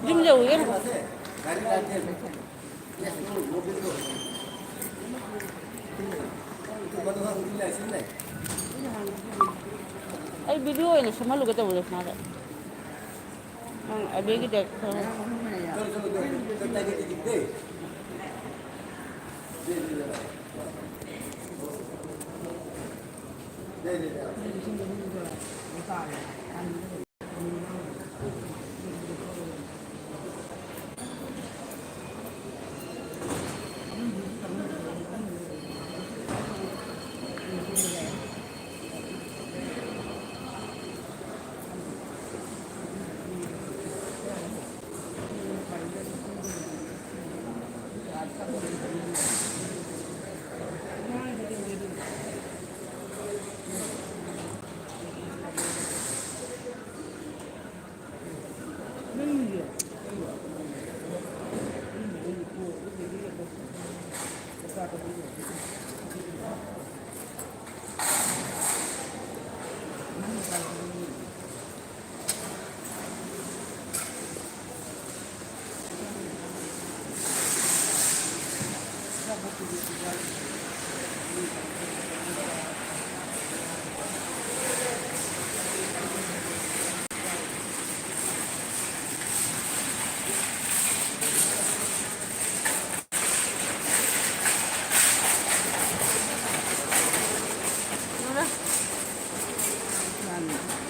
Jum jauh ya. Ay video ini semua lu kata boleh nada. Ada kita.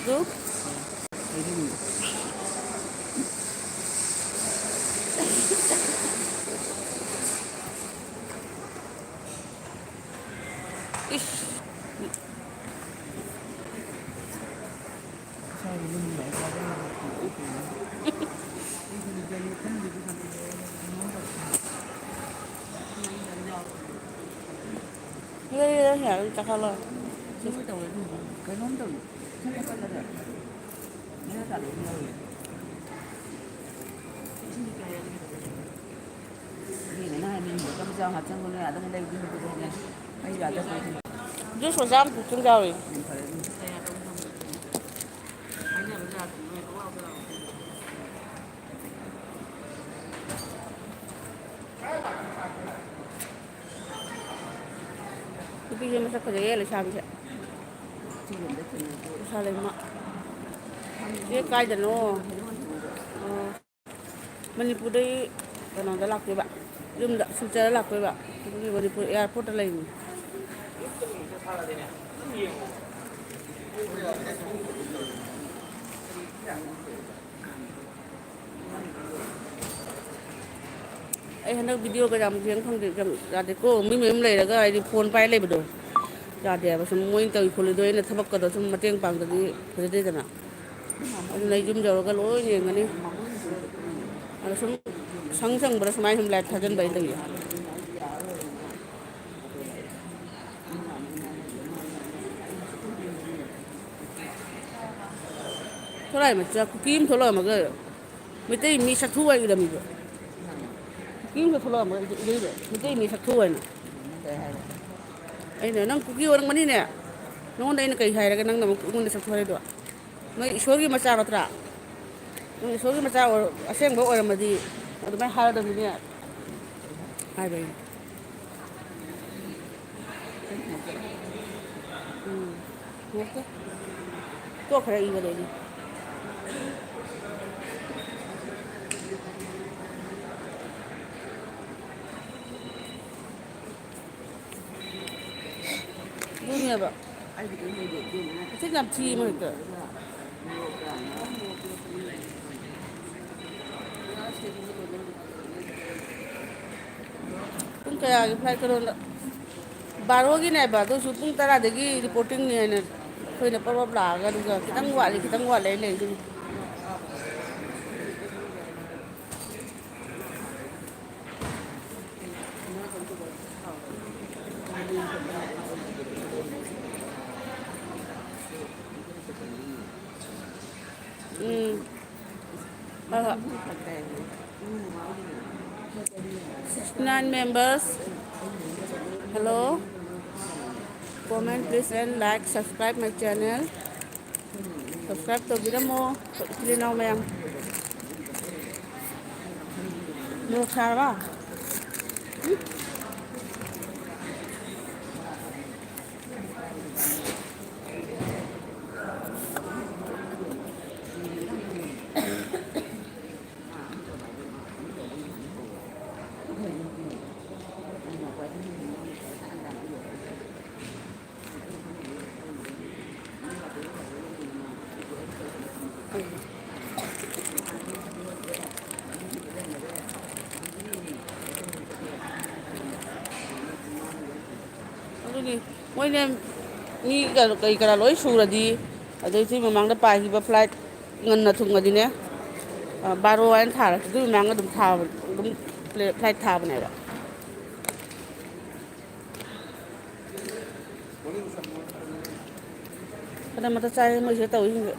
Tuh. Ish. Đây là chắc là cái nón từ Jus masam kucing jauh. Tapi dia masa kerja ya le sabi siya. Salim mak. Dia kaya dan no. Manipur day kanang dalak ba. Yung suca dalak ba. Ini Manipur airport lain. Ai hendak video ke jam siang khang jam rade ko mi lei la ga ai phone pai lei bodo rade ba sum moi tai kholi doi na thabak ka do sum mateng pang da di de dana adu nei jum jaw ga loi ni ngani ala sum sang sang bra samai sum lai thajan bai dai thorai ma cha kim tholo ma ga mi tai mi sak thu ai da mi kim ke tholo ma dei de mi tai mi sak thu ai ai nang kuki orang mani ne nong dai na kai hai ra nang nam ngon sak thu ai do noi ishwar gi macha ratra noi ishwar gi macha aseng bo oram di adu mai har da mi ne hai bai ngerti to khara i ba dei dunia ba thích làm chi mà cơ pung kaya flight ko baro gi nai ba to su pung tara degi reporting ni na khoi na pa la ga du ga kitang wa le le du Baga. 69 members. Hello. Comment please and like, subscribe my channel. subscribe ꯇꯧꯕꯤꯔꯝꯃꯣ ꯏꯆꯤꯜ ꯏꯅꯥꯎ ꯃꯌꯥꯝ ꯃꯣꯔꯣꯛ ꯁꯥꯔꯕ ꯑꯗꯨꯅꯤ ꯃꯣꯏꯅ ꯃꯤ ꯀꯔꯤ ꯀꯔꯥ ꯂꯣꯏ ꯁꯨꯔꯗꯤ ꯑꯗꯩ ꯃꯃꯥꯡꯗ ꯄꯥꯏꯈꯤꯕ ꯐ꯭ꯂꯥꯏꯠ ꯉꯟꯅ ꯊꯨꯡꯉꯗꯤꯅꯦ ꯕꯥꯔꯣ ꯍꯥꯏꯅ ꯊꯥꯔ ꯑꯗꯨꯒꯤ ꯃꯃꯥꯡꯗ ꯑꯗꯨꯝ ꯑꯗꯨꯝ ꯐ꯭ꯂꯥꯏꯠ ꯊꯥꯕꯅꯦꯕ ꯈꯗꯛ ꯃꯇꯛ ꯆꯥꯏ ꯃꯣꯏꯁꯤꯗ ꯇꯧꯔꯤꯁꯤꯡꯁꯦ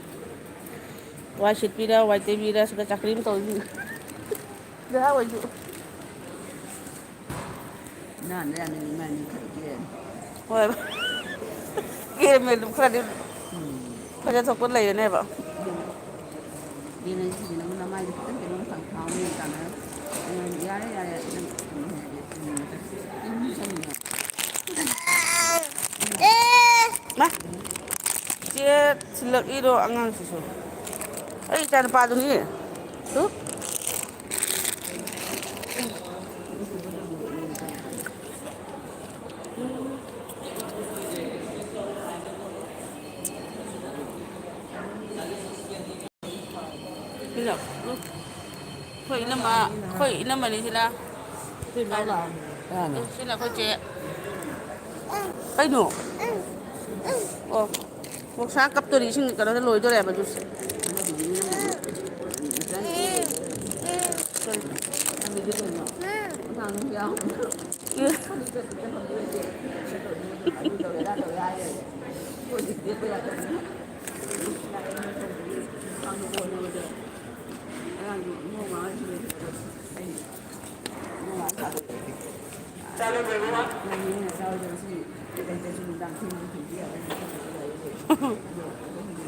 ꯋꯥꯏ ꯁꯤꯠꯄꯤꯔ ꯋꯥꯏ ꯇꯩꯕꯤꯔ ꯁꯤꯗ ꯆꯥꯛꯀꯔꯤ ꯑꯃ ꯇꯧꯔꯤꯁꯤꯡꯁꯦ ꯗꯍꯥ ꯑꯣꯏꯁꯨ ꯅꯍꯥꯟꯗ ꯌꯥꯝꯅꯤꯡꯉꯤ ꯃꯥꯅꯤ ꯈꯠꯀꯦ ꯍꯣꯏ ꯀꯦꯃꯦ ꯑꯗꯨꯝ ꯈꯔꯗꯤ ꯐꯖ ꯊꯣꯛꯄ ꯂꯩꯔꯅꯦꯕ ꯌꯦꯡꯉꯁꯤꯁꯤ ꯅꯪ ꯅꯃꯥꯏꯗꯣ ꯈꯤꯇꯪ ꯀꯩꯅꯣꯝ ꯊꯥꯎꯅꯤ ꯇꯥꯟꯅꯔ ꯌꯥꯔꯦ ꯌꯥꯔꯦ ꯅꯪ ꯆꯪꯉꯤꯅꯦ ꯃꯥ ꯆꯦ ꯊꯤꯜꯂꯛꯏꯔꯣ ꯑꯉꯥꯡꯁꯤꯁꯨ ꯑꯩ ꯏꯆꯥ ꯅꯨꯄꯥꯗꯨꯅꯤ ꯇꯨ ꯑꯩꯈꯣꯏ ꯏꯅꯝꯃꯅꯤꯁꯤꯅ ꯀꯅꯥꯅꯣ ꯁꯤꯅ ꯑꯩꯈꯣꯏ ꯆꯦ ꯀꯩꯅꯣ ꯑꯣ ꯃꯣꯛꯁꯥ ꯀꯞꯇꯣꯔꯤ ꯏꯁꯤꯡ ꯀꯩꯅꯣꯗ ꯂꯣꯏꯗꯣꯔꯦꯕ ꯖꯨꯁꯁꯦ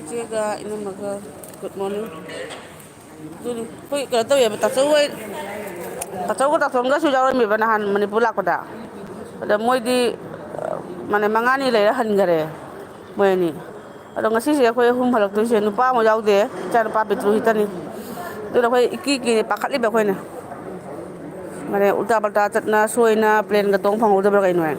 ꯏꯆꯦꯒ ꯏꯅꯝꯃꯒ ꯒꯨꯗ ꯃꯣꯔꯅꯤꯡ ꯑꯗꯨꯅꯤ ꯑꯩꯈꯣꯏ ꯀꯩꯅꯣ ꯇꯧꯋꯦꯕ ꯇꯥꯆꯧ ꯍꯣꯏ ꯇꯥꯆꯧꯒ ꯇꯥꯆꯧꯒꯁꯨ ꯌꯥꯎꯔꯝꯃꯦꯕ ꯅꯍꯥꯟ ꯃꯅꯤꯄꯨꯔ ꯂꯥꯛꯄꯗ ꯑꯗ ꯃꯣꯏꯗꯤ ꯃꯥꯅꯦ ꯃꯉꯥꯅꯤ ꯂꯩꯔ ꯍꯟꯈꯔꯦ ꯃꯣꯏ ꯑꯅꯤ ꯑꯗꯣ ꯉꯁꯤꯁꯦ ꯑꯩꯈꯣꯏ ꯑꯍꯨꯝ ꯍꯜꯂꯛꯇꯣꯏꯁꯦ ꯅꯨꯄꯥ ꯑꯃ ꯌꯥꯎꯗꯦ ꯏꯆꯥ ꯅꯨꯄꯥ ꯄꯤꯇ꯭ꯔꯨ ꯈꯤꯇꯅꯤ ꯑꯗꯨꯅ ꯑꯩꯈꯣই ꯏꯀꯤ ꯄꯥꯈꯠꯂꯤꯕ ꯑꯩꯈꯣꯏꯅ ꯃꯥꯅꯦ ꯎꯜꯇꯥ ꯄꯜꯇꯥ ꯆꯠꯅ ꯁꯣꯏꯅ ꯄ꯭ꯂꯦꯟꯒ ꯇꯣꯡ ꯐꯪꯍꯧꯗꯕ꯭ꯔꯥ ꯀꯩꯅꯣ ꯍꯥꯏ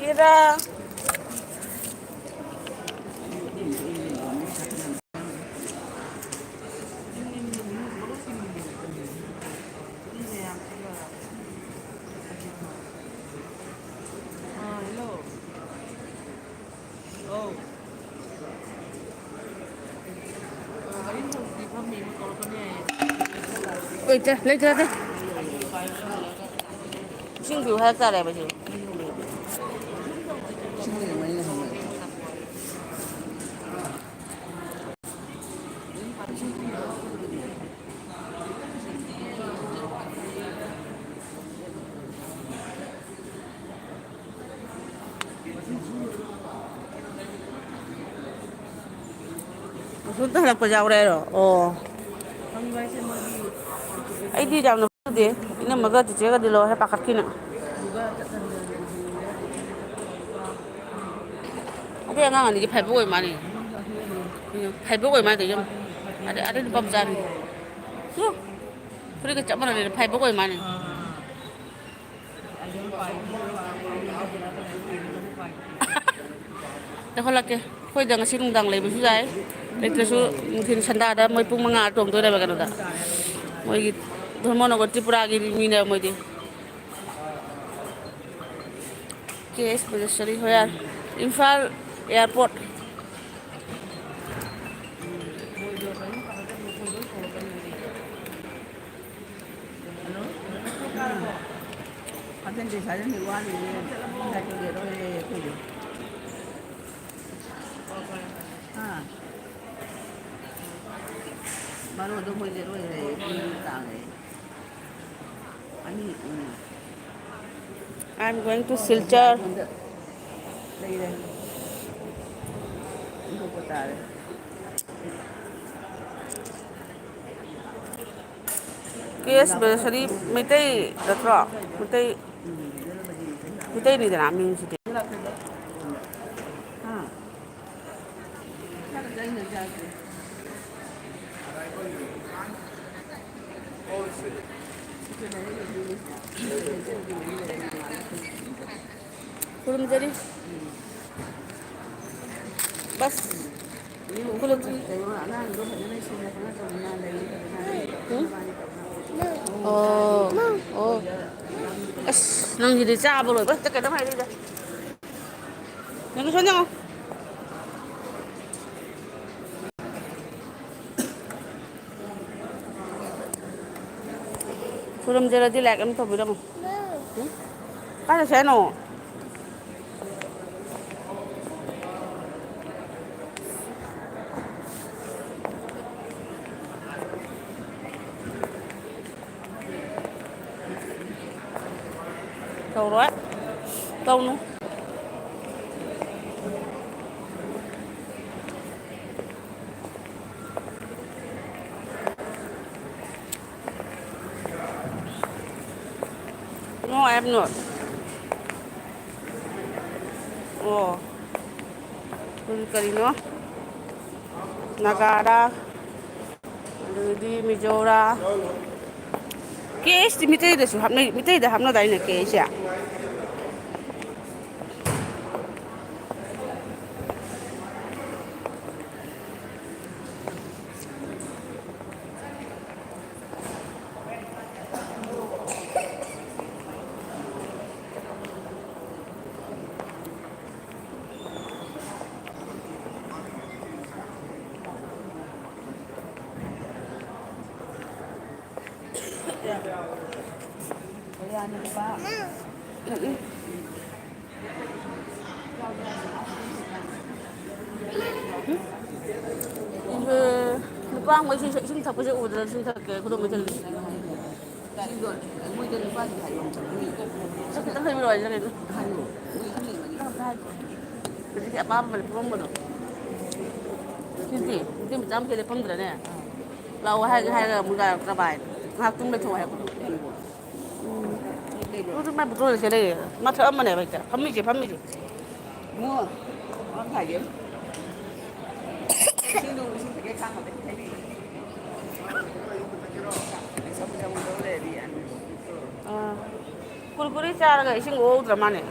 ꯏꯔꯥ ꯂꯩꯇꯦ ꯂꯩꯇ꯭ꯔꯗꯤ ꯏꯁꯤꯡ ꯄꯤꯌꯨ ꯍꯥꯏꯔꯛꯇꯥꯔꯦꯕ ꯁꯤ ꯑꯁꯣꯝꯗ ꯍꯜꯂꯛꯄ ꯌꯥꯎꯔꯦ ꯍꯥꯏꯔꯣ ꯑꯣ ꯑꯩꯗꯤ ꯌꯥꯝꯅ ꯐꯗꯦ ꯏꯅꯝꯃꯒ ꯆꯤꯆꯦꯒꯗꯤ ꯂꯧꯔꯦ ꯄꯥꯈꯠꯈꯤꯅ ꯑꯩꯈꯣꯏ ꯑꯉꯥꯡ ꯑꯅꯤꯗꯤ ꯐꯥꯏꯕꯣꯛ ꯑꯣꯏ ꯃꯥꯅꯤ ꯐꯥꯏꯕꯣꯛ ꯑꯣꯏ ꯃꯥꯅꯤ ꯌꯨꯝ ꯑꯗꯩ ꯅꯨꯄꯥ ꯃꯆꯥꯅꯤ ꯐꯨꯔꯤꯠꯀ ꯆꯞ ꯃꯥꯟꯅꯅ ꯐꯥꯏꯕꯣꯛ ꯑꯣꯏ ꯃꯥꯅꯤ ꯂꯧꯍꯜꯂꯛꯀꯦ ꯑꯩꯈꯣꯏꯗ ꯉꯁꯤ ꯅꯨꯡꯗꯥꯡ ꯂꯩꯕꯁꯨ ꯌꯥꯏ ꯂꯩꯇ꯭ꯔꯁꯨ ꯅꯨꯡꯊꯤꯜ ꯁꯟꯗꯥꯗ ꯃꯣꯏ ꯄꯨꯡ 5 ꯇꯣꯡꯗꯣꯏꯅꯦꯕ ꯀꯩꯅꯣꯗ ꯃꯣꯏꯒꯤ ꯙꯔꯃꯅꯒꯔ ꯇ꯭ꯔꯤꯄꯨꯔꯥꯒꯤ ꯃꯤꯅꯦꯕ ꯃꯣꯏꯗꯤ KS Monastery where Imphal Airport. 같은 데 사장님 와는 대표대로 해 그죠. 아, 바로도 뭐대로 해 땅에. 아니, I'm going to Silchar. đây đây, 이거 보다. KS Monastery Meitei Datro. Meitei ni dana ming sidi. 아, 차가 있는 자지. Kurumjari. Bas. Kurumjari. Oh, oh. Nang gì đi cha bộ rồi bớt tất cả đám hay đi đây. Những cái số nhau. Kurumjari đi lại em thôi bị đâu. Cái là xe nổ. Tàu đó. Tàu nữa. Nó em nữa. Ồ. Tôi cần nó. Nagara. Đi Mijora. KS thì Mitei được số hấp này, Mitei đã hấp nó đấy này KS à. Ayan, ano pa? 누가 뭐 신탁 보지 오들 신탁게 그러면 될. 이거 무이들 빠지 하요. 저기 딱 해밀어 와야 되는. 하요. 그렇게 아빠만 보면 뭐도. 근데 근데 뭐 잠게 내 뻔들네. เราให้มึงก็สบายหากตุ้มได้ช่วยรู้สึกไม่ปวดเลยเฉยเลยมาเถอะมาเนี่ยไปจ้ะพัมมิจิ mua con phải kiếm xin đủ xin phải cái khăn của cái gì xong rồi đâu để đi ăn กุลกุลีจาระก็อิงโอ้ตระมาเนี่ย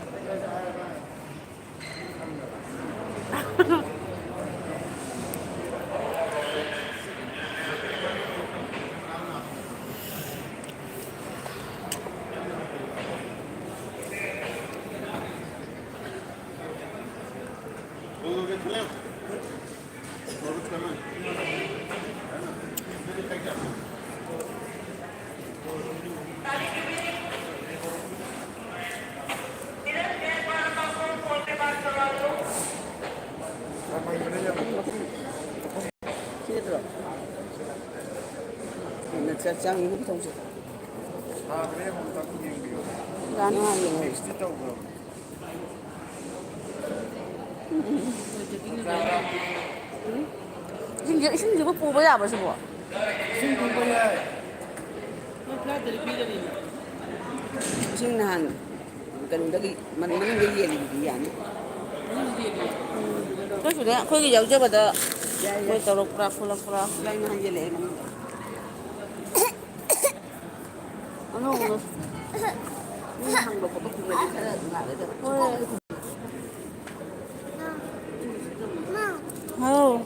장 이거 통수 아 그래요? 닭고기인데요. 나는 하는 텍스트 있다고 그럼. 신지가 뽑아야 봐 싶어 sinh gần đó mình cái gì gì vậy cái chuyện này khơi cái dầu chưa bao giờ khơi tàu lục ra phun đây nó hay lệ mà nó không nó hàng đồ của bác cũng là lại được được